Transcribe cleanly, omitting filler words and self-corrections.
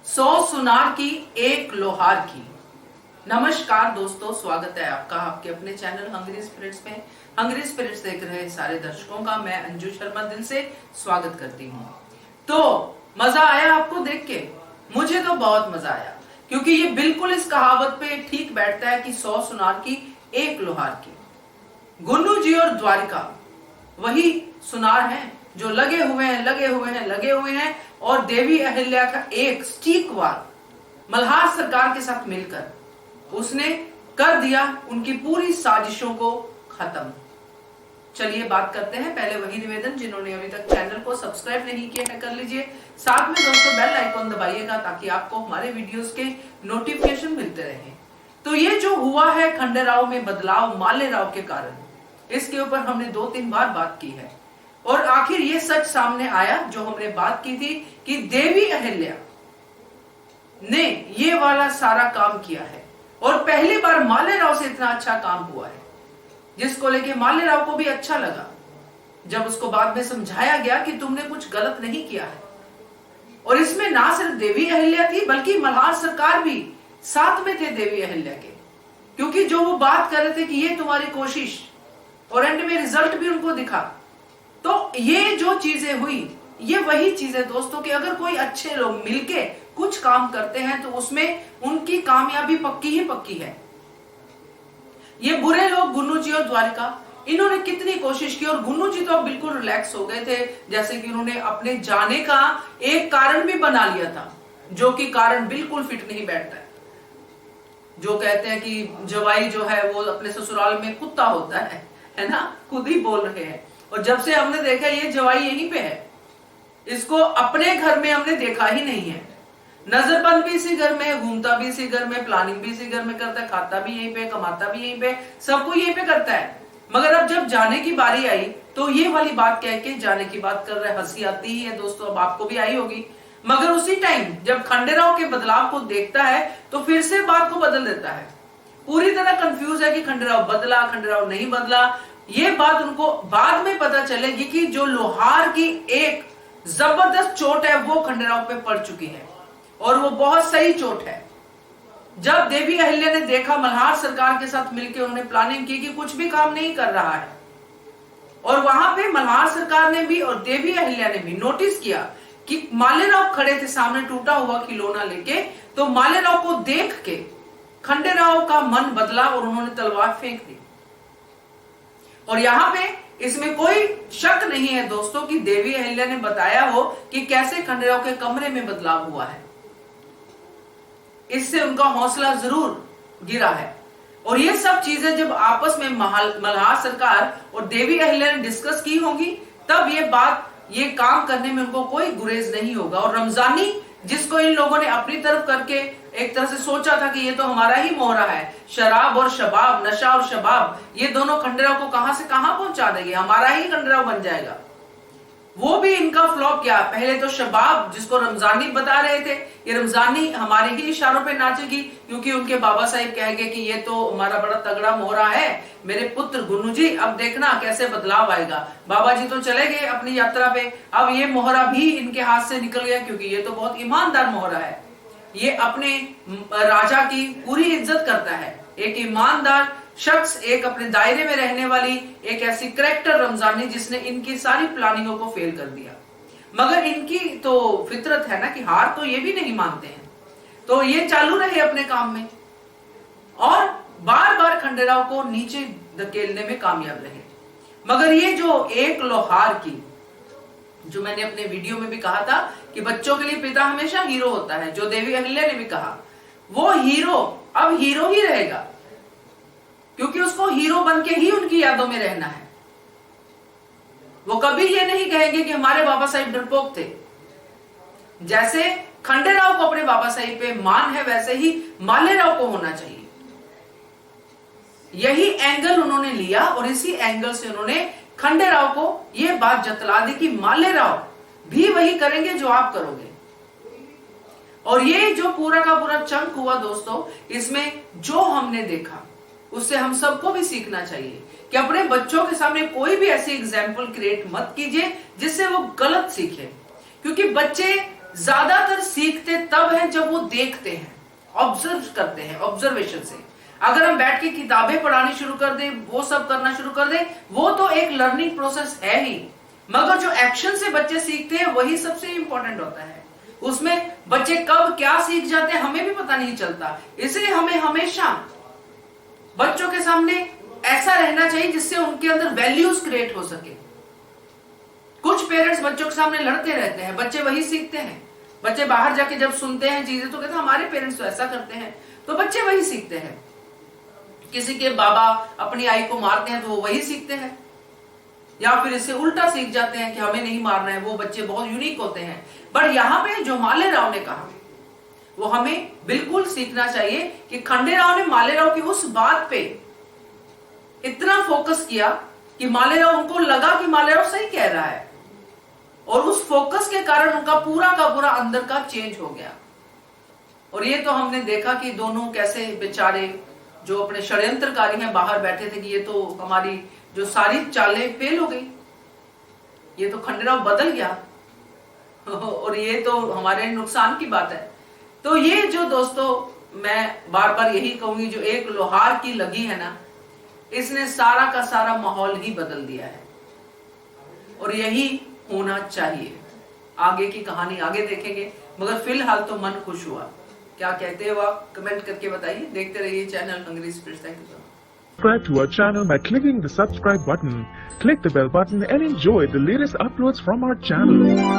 100 सुनार की एक लोहार की। नमस्कार दोस्तों, स्वागत है आपका आपके अपने चैनल हंग्री स्पिरिट्स में। हंग्री स्पिरिट्स देख रहे सारे दर्शकों का मैं अंजू शर्मा दिल से स्वागत करती हूँ। तो मजा आया आपको देख के? मुझे तो बहुत मजा आया, क्योंकि ये बिल्कुल इस कहावत पे ठीक बैठता है कि 100 सुनार की एक लोहार की। गुन्नू जी और द्वारिका वही सुनार हैं जो लगे हुए हैं और देवी अहिल्या का एक स्टीक वार मल्हार सरकार के साथ मिलकर उसने कर दिया उनकी पूरी साजिशों को खत्म। चलिए बात करते हैं। पहले वही निवेदन, जिन्होंने अभी तक चैनल को सब्सक्राइब नहीं किया है कर लीजिए। साथ में दोस्तों बेल आइकॉन दबाइएगा ताकि आपको हमारे वीडियोस के नोटिफिकेशन मिलते रहे। तो ये जो हुआ है खंडेराव में बदलाव मालेराव के कारण, इसके ऊपर हमने 2-3 बार बात की है और आखिर ये सच सामने आया जो हमने बात की थी कि देवी अहिल्या ने ये वाला सारा काम किया है और पहली बार मालेराव से इतना अच्छा काम हुआ है, जिसको लेके मालेराव को भी अच्छा लगा जब उसको बाद में समझाया गया कि तुमने कुछ गलत नहीं किया है। और इसमें ना सिर्फ देवी अहिल्या थी बल्कि मल्हार सरकार भी साथ में थे देवी अहिल्या के, क्योंकि जो वो बात कर रहे थे कि ये तुम्हारी कोशिश, और एंड में रिजल्ट भी उनको दिखा। तो ये जो चीजें हुई ये वही चीजें दोस्तों कि अगर कोई अच्छे लोग मिलके कुछ काम करते हैं तो उसमें उनकी कामयाबी पक्की ही पक्की है। ये बुरे लोग गुन्नू जी और द्वारिका, इन्होंने कितनी कोशिश की और गुन्नू जी तो बिल्कुल रिलैक्स हो गए थे, जैसे कि उन्होंने अपने जाने का एक कारण भी बना लिया था, जो कि कारण बिल्कुल फिट नहीं बैठता है। जो कहते हैं कि जवाई जो है वो अपने ससुराल में कुत्ता होता है ना, खुद ही बोल रहे हैं। और जब से हमने देखा ये जवाई यहीं पे है, इसको अपने घर में हमने देखा ही नहीं है। नजरबंद भी इसी घर में, घूमता भी इसी घर में, प्लानिंग भी इसी घर में करता है, खाता भी यहीं पे, कमाता भी यहीं पे, सब कुछ यहीं पे करता है। मगर अब जब जाने की बारी आई तो ये वाली बात कह के जाने की बात कर रहे। हंसी आती ही है दोस्तों, अब आपको भी आई होगी। मगर उसी टाइम जब खंडेराव के बदलाव को देखता है तो फिर से बात को बदल देता है। पूरी तरह कंफ्यूज है कि खंडेराव बदला, खंडेराव नहीं बदला। ये बात उनको बाद में पता चलेगी कि जो लोहार की एक जबरदस्त चोट है वो खंडेराव पे पड़ चुकी है और वो बहुत सही चोट है। जब देवी अहिल्या ने देखा मल्हार सरकार के साथ मिलकर उन्होंने प्लानिंग की कि कुछ भी काम नहीं कर रहा है, और वहां पे मल्हार सरकार ने भी और देवी अहिल्या ने भी नोटिस किया कि मालेराव खड़े थे सामने टूटा हुआ खिलौना लेके, तो मालेराव को देख के खंडेराव का मन बदला और उन्होंने तलवार फेंक दी। और यहाँ पे इसमें कोई शक नहीं है दोस्तों कि देवी अहिल्या ने बताया हो कि कैसे खंडेराव के कमरे में बदलाव हुआ है। इससे उनका हौसला जरूर गिरा है। और ये सब चीजें जब आपस में मल्हार सरकार और देवी अहिल्या ने डिस्कस की होंगी, तब ये बात, ये काम करने में उनको कोई गुरेज नहीं होगा। और रमजानी, जिसको इन लोगों ने अपनी तरफ करके एक तरह से सोचा था कि ये तो हमारा ही मोहरा है, शराब और शबाब, नशा और शबाब, ये दोनों खंडेराव को कहां से कहां पहुंचा देंगे, हमारा ही खंडेराव बन जाएगा। वो भी इनका फ्लॉप किया। पहले तो शबाब, जिसको रमजानी बता रहे थे, ये रमजानी हमारे ही इशारों पे नाचेगी, क्योंकि उनके बाबा साहिब कहेंगे कि ये तो हमारा बड़ा तगड़ा मोहरा है, मेरे पुत्र गुन्नू जी, अब देखना कैसे बदलाव आएगा। बाबा जी तो चले गए अपनी यात्रा पे, अब ये मोहरा भी इनके हाथ से निकल गया, क्योंकि ये तो बहुत ईमानदार मोहरा है। ये अपने राजा की पूरी इज्जत करता है। एक ईमानदार शख्स, एक अपने दायरे में रहने वाली एक ऐसी करेक्टर रमजानी जिसने इनकी सारी प्लानिंगों को फेल कर दिया। मगर इनकी तो फितरत है ना कि हार तो ये भी नहीं मानते हैं। तो ये चालू रहे अपने काम में और बार बार खंडेराव को नीचे धकेलने में कामयाब रहे। मगर ये जो एक लोहार की, जो मैंने अपने वीडियो में भी कहा था कि बच्चों के लिए पिता हमेशा हीरो होता है, जो देवी अहिल्या ने भी कहा, वो हीरो अब हीरो ही रहेगा, क्योंकि उसको हीरो बन के ही उनकी यादों में रहना है। वो कभी ये नहीं कहेंगे कि हमारे बाबा साहिब डरपोक थे। जैसे खंडेराव को अपने बाबा साहिब पे मान है, वैसे ही मालेराव को होना चाहिए। यही एंगल उन्होंने लिया और इसी एंगल से उन्होंने खंडेराव को यह बात जतला दी कि मालेराव भी वही करेंगे जो आप करोगे। और ये जो पूरा का पूरा चंक हुआ दोस्तों, इसमें जो हमने देखा उससे हम सबको भी सीखना चाहिए कि अपने बच्चों के सामने कोई भी ऐसी एग्जाम्पल क्रिएट मत कीजिए जिससे वो गलत सीखे, क्योंकि बच्चे ज्यादातर सीखते तब है जब वो देखते हैं, ऑब्जर्व करते हैं, ऑब्जर्वेशन से। अगर हम बैठ के किताबें पढ़ानी शुरू कर दें, वो सब करना शुरू कर दें, वो तो एक लर्निंग प्रोसेस है ही, मगर जो एक्शन से बच्चे सीखते हैं वही सबसे इंपॉर्टेंट होता है। उसमें बच्चे कब क्या सीख जाते हैं हमें भी पता नहीं चलता। इसलिए हमें हमेशा बच्चों के सामने ऐसा रहना चाहिए जिससे उनके अंदर वैल्यूज क्रिएट हो सके। कुछ पेरेंट्स बच्चों के सामने लड़ते रहते हैं, बच्चे वही सीखते हैं। बच्चे बाहर जाके जब सुनते हैं चीजें तो कहते हैं हमारे पेरेंट्स तो ऐसा करते हैं, तो बच्चे वही सीखते हैं। किसी के बाबा अपनी आई को मारते हैं तो वो वही सीखते हैं, या फिर इससे उल्टा सीख जाते हैं कि हमें नहीं मारना है। वो बच्चे बहुत यूनिक होते हैं। पर यहाँ पे जो मालेराव ने कहा वो हमें बिल्कुल सीखना चाहिए कि खंडेराव ने मालेराव की उस बात पे इतना फोकस किया कि मालेराव, उनको लगा कि मालेराव सही कह रहा है, और उस फोकस के कारण उनका पूरा का पूरा अंदर का चेंज हो गया। और ये तो हमने देखा कि दोनों कैसे बेचारे जो अपने षड्यंत्रकारी हैं बाहर बैठे थे कि ये तो हमारी जो सारी चालें फेल हो गई, ये तो खंडेराव बदल गया और ये तो हमारे नुकसान की बात है। तो ये जो दोस्तों मैं बार बार यही कहूंगी, जो एक लोहार की लगी है ना, इसने सारा का सारा माहौल ही बदल दिया है, और यही होना चाहिए। आगे की कहानी आगे देखेंगे, मगर फिलहाल तो मन खुश हुआ। क्या कहते हो आप कमेंट करके बताइए। देखते रहिए channel hungry spirits. Thank you. Subscribe to our channel by clicking the subscribe button. Click the bell button and enjoy the latest uploads from our channel.